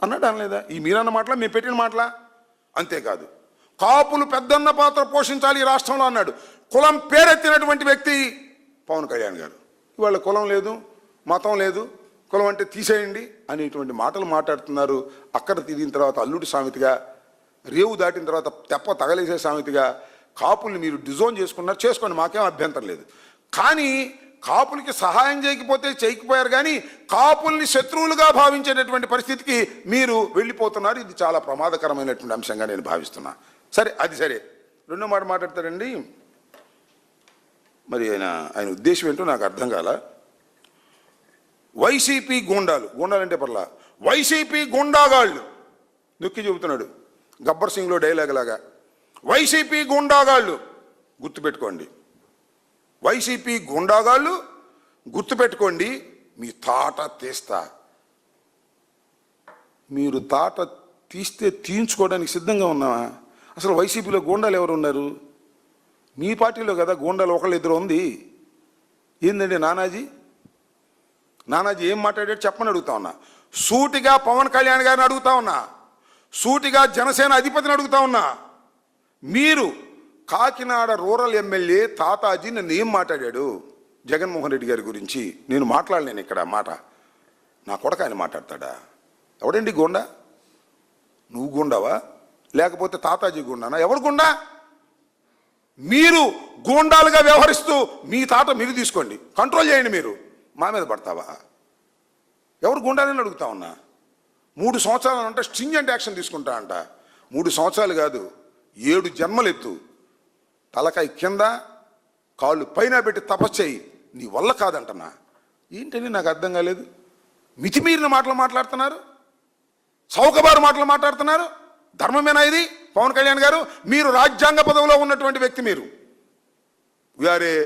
అన్నాడు అనలేదా? ఈ మీరన్న మాటలా మేము పెట్టిన మాటలా? అంతేకాదు కాపులు పెద్దన్న పాత్ర పోషించాలి ఈ రాష్ట్రంలో అన్నాడు. కులం పేరెత్తినటువంటి వ్యక్తి పవన్ కళ్యాణ్ గారు. ఇవాళ కులం లేదు, మతం లేదు, కులం అంటే తీసేయండి అనేటువంటి మాటలు మాట్లాడుతున్నారు. అక్కడ తిరిగిన తర్వాత అల్లుడి సామెతగా, రేవు దాటిన తర్వాత తెప్ప తగలేసే సామెతగా కాపుల్ని మీరు డిజోన్ చేసుకున్నారు, చేసుకోండి, మాకేం అభ్యంతరం లేదు. కానీ కాపులకి సహాయం చేయకపోయారు కానీ కాపుల్ని శత్రువులుగా భావించేటటువంటి పరిస్థితికి మీరు వెళ్ళిపోతున్నారు. ఇది చాలా ప్రమాదకరమైనటువంటి అంశంగా నేను భావిస్తున్నా. సరే, అది సరే. రెండో మాట మాట్లాడతారండి. మరి ఆయన ఉద్దేశం ఏంటో నాకు అర్థం కాల. వైసీపీ గూండాలంటే పర్లా, వైసీపీ గుండాగాళ్ళు నొక్కి చెబుతున్నాడు గబ్బర్ సింగ్లో డైలాగ్ లాగా. వైసీపీ గుండాగాళ్ళు గుర్తుపెట్టుకోండి, వైసీపీ గుండాగాళ్ళు గుర్తుపెట్టుకోండి, మీ తాట తీస్తా. మీరు తాట తీస్తే తీయించుకోవడానికి సిద్ధంగా ఉన్నావా? అసలు వైసీపీలో గూండాలు ఎవరు ఉన్నారు? మీ పార్టీలో కదా గూండాలు ఒకళ్ళు ఇద్దరు ఉంది. ఏందండి నానాజీ ఏం మాట్లాడాడు చెప్పని అడుగుతా ఉన్నా. సూటిగా పవన్ కళ్యాణ్ గారిని అడుగుతా ఉన్నా, సూటిగా జనసేన అధిపతిని అడుగుతా ఉన్నా. మీరు కాకినాడ రూరల్ ఎమ్మెల్యే తాతాజీ నన్ను ఏం మాట్లాడాడు జగన్మోహన్ రెడ్డి గారి గురించి? నేను మాట్లాడలేను ఇక్కడ మాట. నా కొడుకు ఆయన మాట్లాడతాడా? ఎవడండి గుండా? నువ్వు గుండావా లేకపోతే తాతాజీ గుండానా? ఎవరు గుండా? మీరు గూండాలుగా వ్యవహరిస్తూ మీ తాట మీరు తీసుకోండి, కంట్రోల్ చేయండి. మీరు మా మీద పడతావా? ఎవరు గుండాలని అడుగుతా ఉన్నా. 3 సంవత్సరాలు అంటే స్ట్రింజెంట్ యాక్షన్ తీసుకుంటా అంట. 3 సంవత్సరాలు కాదు, 7 జన్మలెత్తు, తలకాయ కింద కాళ్ళు పైన పెట్టి తపస్సేయి, నీ వల్ల కాదంటనా? ఏంటని నాకు అర్థం కాలేదు. మితిమీరిన మాటలు మాట్లాడుతున్నారు, చౌకబారు మాటలు మాట్లాడుతున్నారు. ధర్మమేనా ఇది? పవన్ కళ్యాణ్ గారు, మీరు రాజ్యాంగ పదవిలో ఉన్నటువంటి వ్యక్తి. మీరు వీఆర్ ఏ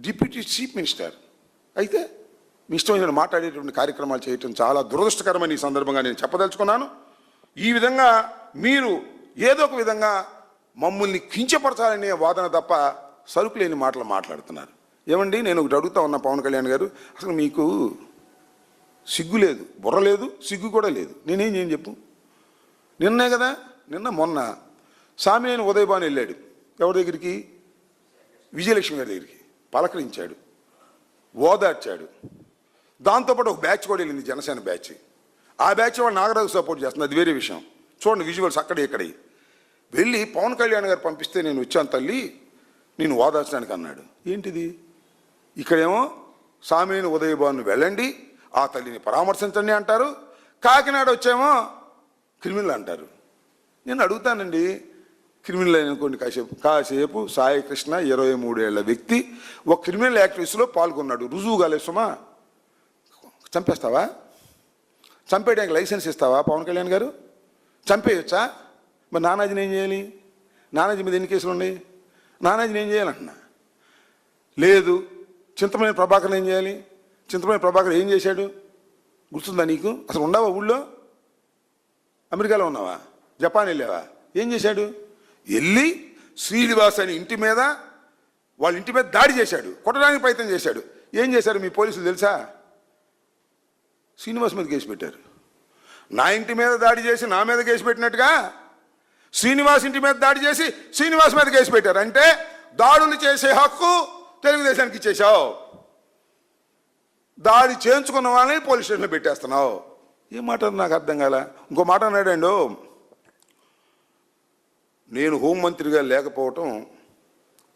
డిప్యూటీ చీఫ్ మినిస్టర్. అయితే మీ ఇష్టమైన మాట్లాడేటువంటి కార్యక్రమాలు చేయటం చాలా దురదృష్టకరమని ఈ సందర్భంగా నేను చెప్పదలుచుకున్నాను. ఈ విధంగా మీరు ఏదో ఒక విధంగా మమ్మల్ని కించపరచాలనే వాదన తప్ప సరుకు లేని మాటలు మాట్లాడుతున్నారు. ఏమండి, నేను ఒకటి అడుగుతా ఉన్నా పవన్ కళ్యాణ్ గారు, అసలు మీకు సిగ్గు లేదు, బుర్ర లేదు, సిగ్గు కూడా లేదు. నేనేం చేయను చెప్పు? మొన్న సామినేని ఉదయభాను వెళ్ళాడు. ఎవరి దగ్గరికి? విజయలక్ష్మి గారి దగ్గరికి. పలకరించాడు, ఓదార్చాడు. దాంతోపాటు ఒక బ్యాచ్ కూడా వెళ్ళింది, జనసేన బ్యాచ్. ఆ బ్యాచ్ వాడు నాగరాజు సపోర్ట్ చేస్తుంది, అది వేరే విషయం. చూడండి విజువల్స్ అక్కడే ఇక్కడే. వెళ్ళి పవన్ కళ్యాణ్ గారు పంపిస్తే నేను వచ్చాను తల్లి, నేను ఓదార్చడానికి అన్నాడు. ఏంటిది? ఇక్కడేమో సామినేని ఉదయభాను వెళ్ళండి, ఆ తల్లిని పరామర్శించండి అంటారు. కాకినాడ వచ్చేమో క్రిమినల్ అంటారు. నేను అడుగుతానండి, క్రిమినల్ అనుకోండి కాసేపు సాయి కృష్ణ 23 ఏళ్ల వ్యక్తి ఒక క్రిమినల్ యాక్టివిటీస్లో పాల్గొన్నాడు, రుజువు కాలేదు సుమా. చంపేస్తావా? చంపేయడానికి లైసెన్స్ ఇస్తావా పవన్ కళ్యాణ్ గారు? చంపేయచ్చా? మరి నానాజీని ఏం చేయాలి? నానాజీ మీద ఎన్ని కేసులు ఉన్నాయి? నానాజీని ఏం చేయాలంటున్నా? లేదు. చింతమనేని ప్రభాకర్ ఏం చేయాలి? చింతమనేని ప్రభాకర్ ఏం చేశాడు గుర్తుందా నీకు? అసలు ఉండవా ఊళ్ళో? అమెరికాలో ఉన్నావా? జపాన్ వెళ్ళావా? ఏం చేశాడు? వెళ్ళి శ్రీనివాస్ అని ఇంటి మీద, వాళ్ళ ఇంటి మీద దాడి చేశాడు, కొట్టడానికి ప్రయత్నం చేశాడు. ఏం చేశారు మీ పోలీసులు తెలుసా? శ్రీనివాస్ మీద కేసు పెట్టారు. నా ఇంటి మీద దాడి చేసి నా మీద కేసు పెట్టినట్టుగా శ్రీనివాస్ ఇంటి మీద దాడి చేసి శ్రీనివాస్ మీద కేసు పెట్టారు. అంటే దాడులు చేసే హక్కు తెలుగుదేశానికి ఇచ్చేసావు, దాడి చేయించుకున్న వాళ్ళని పోలీస్ స్టేషన్లో పెట్టేస్తున్నావు. ఏం మాట నాకు అర్థం కాల. ఇంకో మాట అన్నాడండు, నేను హోంమంత్రిగా లేకపోవటం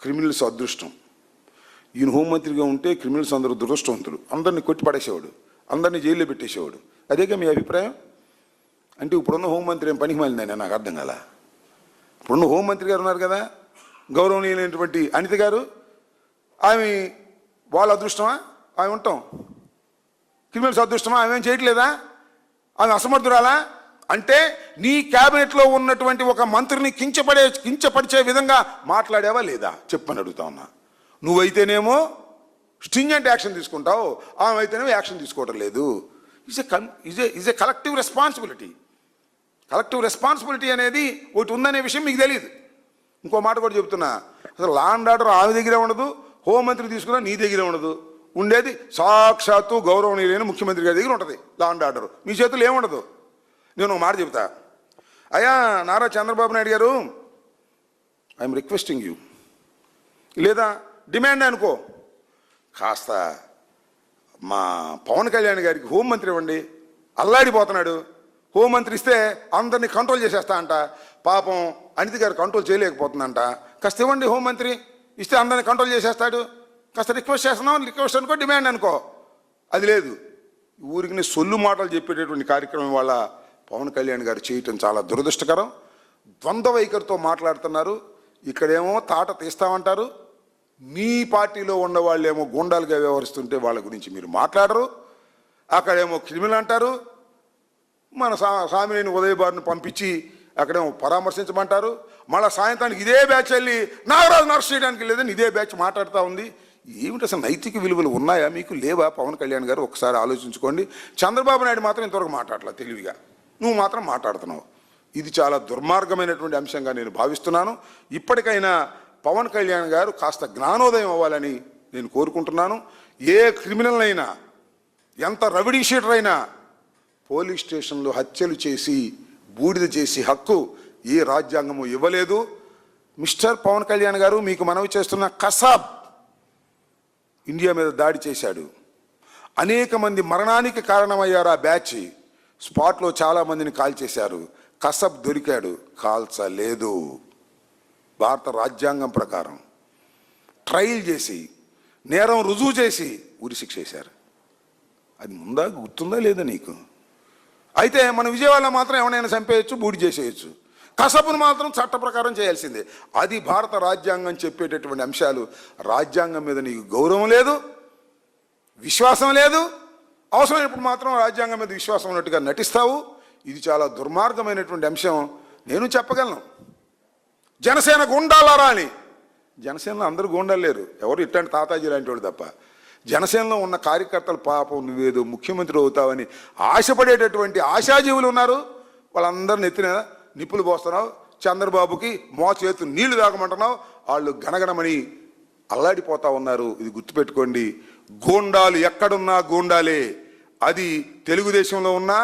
క్రిమినల్స్ అదృష్టం, ఈయన హోంమంత్రిగా ఉంటే క్రిమినల్స్ అందరూ దురదృష్టవంతులు, అందరినీ కొట్టి పడేసేవాడు, అందరినీ జైల్లో పెట్టేసేవాడు. అదేగా మీ అభిప్రాయం? అంటే ఇప్పుడున్న హోంమంత్రి ఏం పనికి మాలిందని నాకు అర్థం కాల. ఇప్పుడున్న హోంమంత్రి గారు ఉన్నారు కదా, గౌరవనీయులైనటువంటి అనిత గారు, ఆమె వాళ్ళ అదృష్టమా? ఆమె ఉంటాం క్రిమినల్స్ అదృష్టమా? ఆమె ఏం చేయట్లేదా? ఆమె అసమర్థురాలా? అంటే నీ క్యాబినెట్లో ఉన్నటువంటి ఒక మంత్రిని కించపరిచే విధంగా మాట్లాడావా లేదా చెప్పని అడుగుతా ఉన్నా. నువ్వైతేనేమో స్ట్రింజెంట్ యాక్షన్ తీసుకుంటావు, ఆమె అయితేనేమో యాక్షన్ తీసుకోవడం లేదు. Is a collective responsibility. Collective responsibility అనేది ఒకటి ఉందనే విషయం మీకు తెలియదు. ఇంకో మాట కూడా చెప్తున్నా, అసలు లా అండ్ ఆర్డర్ ఆమె దగ్గరే ఉండదు, హోంమంత్రి తీసుకున్నా నీ దగ్గరే ఉండదు. ఉండేది సాక్షాత్తు గౌరవనీయులైన ముఖ్యమంత్రి గారి దగ్గర ఉంటుంది లా అండ్ ఆర్డర్. మీ చేతులు ఏముండదు. నేను ఒక మాట చెబుతా. అయ్యా నారా చంద్రబాబు నాయుడు గారు, ఐఎమ్ రిక్వెస్టింగ్ యూ, లేదా డిమాండ్ అనుకో, కాస్త మా పవన్ కళ్యాణ్ గారికి హోంమంత్రి ఇవ్వండి, అల్లాడిపోతున్నాడు. హోంమంత్రి ఇస్తే అందరినీ కంట్రోల్ చేసేస్తా అంట, పాపం అనిత గారు కంట్రోల్ చేయలేకపోతుందంట. కాస్త ఇవ్వండి హోంమంత్రి, ఇస్తే అందరినీ కంట్రోల్ చేసేస్తాడు. కాస్త రిక్వెస్ట్ చేస్తున్నాం, రిక్వెస్ట్ అనుకో, డిమాండ్ అనుకో. అది లేదు. ఊరికి సొల్లు మాటలు చెప్పేటటువంటి కార్యక్రమం వల్ల పవన్ కళ్యాణ్ గారు చేయటం చాలా దురదృష్టకరం. ద్వంద్వ వైఖరితో మాట్లాడుతున్నారు. ఇక్కడేమో తాట తీస్తామంటారు, మీ పార్టీలో ఉన్న వాళ్ళేమో గూండాలుగా వ్యవహరిస్తుంటే వాళ్ళ గురించి మీరు మాట్లాడరు. అక్కడేమో క్రిమినల్ అంటారు. మన సామినేని ఉదయబారుని పంపించి అక్కడేమో పరామర్శించమంటారు. మళ్ళీ సాయంత్రానికి ఇదే బ్యాచ్ వెళ్ళి నాగరాజు అరెస్ట్ చేయడానికి లేదని ఇదే బ్యాచ్ మాట్లాడుతూ ఉంది. ఏమిటి అసలు నైతిక విలువలు ఉన్నాయా మీకు? లేవా? పవన్ కళ్యాణ్ గారు ఒకసారి ఆలోచించుకోండి. చంద్రబాబు నాయుడు మాత్రం ఇంతవరకు మాట్లాడలే తెలివిగా, నువ్వు మాత్రం మాట్లాడుతున్నావు. ఇది చాలా దుర్మార్గమైనటువంటి అంశంగా నేను భావిస్తున్నాను. ఇప్పటికైనా పవన్ కళ్యాణ్ గారు కాస్త జ్ఞానోదయం అవ్వాలని నేను కోరుకుంటున్నాను. ఏ క్రిమినల్ అయినా, ఎంత రవిడీ షీటర్ అయినా పోలీస్ స్టేషన్లో హత్యలు చేసి బూడిద చేసి హక్కు ఏ రాజ్యాంగము ఇవ్వలేదు. మిస్టర్ పవన్ కళ్యాణ్ గారు, మీకు మనవి చేస్తున్న కసాబ్ ఇండియా మీద దాడి చేశాడు. అనేక మంది మరణానికి కారణమయ్యారు. ఆ బ్యాచ్ స్పాట్లో చాలామందిని కాల్చేశారు. కసబ్ దొరికాడు, కాల్చలేదు. భారత రాజ్యాంగం ప్రకారం ట్రయల్ చేసి నేరం రుజువు చేసి ఉరిశిక్ష వేశారు. అది ముందా గుర్తుందా లేదా నీకు? అయితే మన విజయవాడలో మాత్రం ఎవరైనా చంపేయచ్చు, బూడి చేసేయచ్చు. కసబును మాత్రం చట్ట ప్రకారం చేయాల్సిందే. అది భారత రాజ్యాంగం చెప్పేటటువంటి అంశాలు. రాజ్యాంగం మీద నీకు గౌరవం లేదు, విశ్వాసం లేదు. అవసరమైనప్పుడు మాత్రం రాజ్యాంగం మీద విశ్వాసం ఉన్నట్టుగా నటిస్తావు. ఇది చాలా దుర్మార్గమైనటువంటి అంశం. నేను చెప్పగలను, జనసేన గుండాలారా అని. జనసేనలో అందరూ గుండాలు లేరు, ఎవరు ఇట్లాంటి తాతాజీ లాంటి వాడు తప్ప. జనసేనలో ఉన్న కార్యకర్తలు పాపం నువ్వేదో ముఖ్యమంత్రి అవుతావని ఆశపడేటటువంటి ఆశాజీవులు ఉన్నారు. వాళ్ళందరూ నెత్తిన నిప్పులు పోస్తున్నావు. చంద్రబాబుకి చేతులు నీళ్లు తాగమంటున్నావు. వాళ్ళు గణగణమని అల్లాడిపోతా ఉన్నారు. ఇది గుర్తుపెట్టుకోండి. గూండాలు ఎక్కడున్నా గూండాలే. అది తెలుగుదేశంలో ఉన్నా,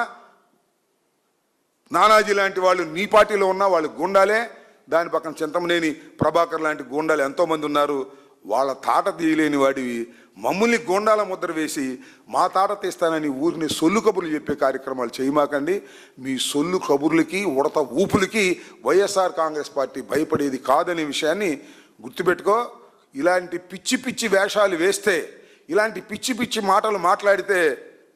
నానాజీ లాంటి వాళ్ళు నీ పార్టీలో ఉన్నా వాళ్ళు గూండాలే. దాని పక్కన చింతమనేని ప్రభాకర్ లాంటి గూండాలు ఎంతోమంది ఉన్నారు. వాళ్ళ తాట తీయలేని వాడివి మమ్మల్ని గూండాల ముద్ర వేసి మా తాట తీస్తానని ఊరిని సొల్లు కబుర్లు చెప్పే కార్యక్రమాలు చేయమాకండి. మీ సొల్లు కబుర్లకి ఉడత ఊపులకి వైఎస్ఆర్ కాంగ్రెస్ పార్టీ భయపడేది కాదనే విషయాన్ని గుర్తుపెట్టుకో. ఇలాంటి పిచ్చి పిచ్చి వేషాలు వేస్తే, ఇలాంటి పిచ్చి పిచ్చి మాటలు మాట్లాడితే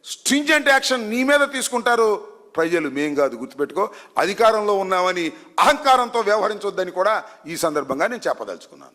స్ట్రింజెంట్ యాక్షన్ నీ మీద తీసుకుంటారు ప్రజలు, మేం కాదు. గుర్తుపెట్టుకో. అధికారంలో ఉన్నామని అహంకారంతో వ్యవహరించొద్దని కూడా ఈ సందర్భంగా నేను చెప్పదలుచుకున్నాను.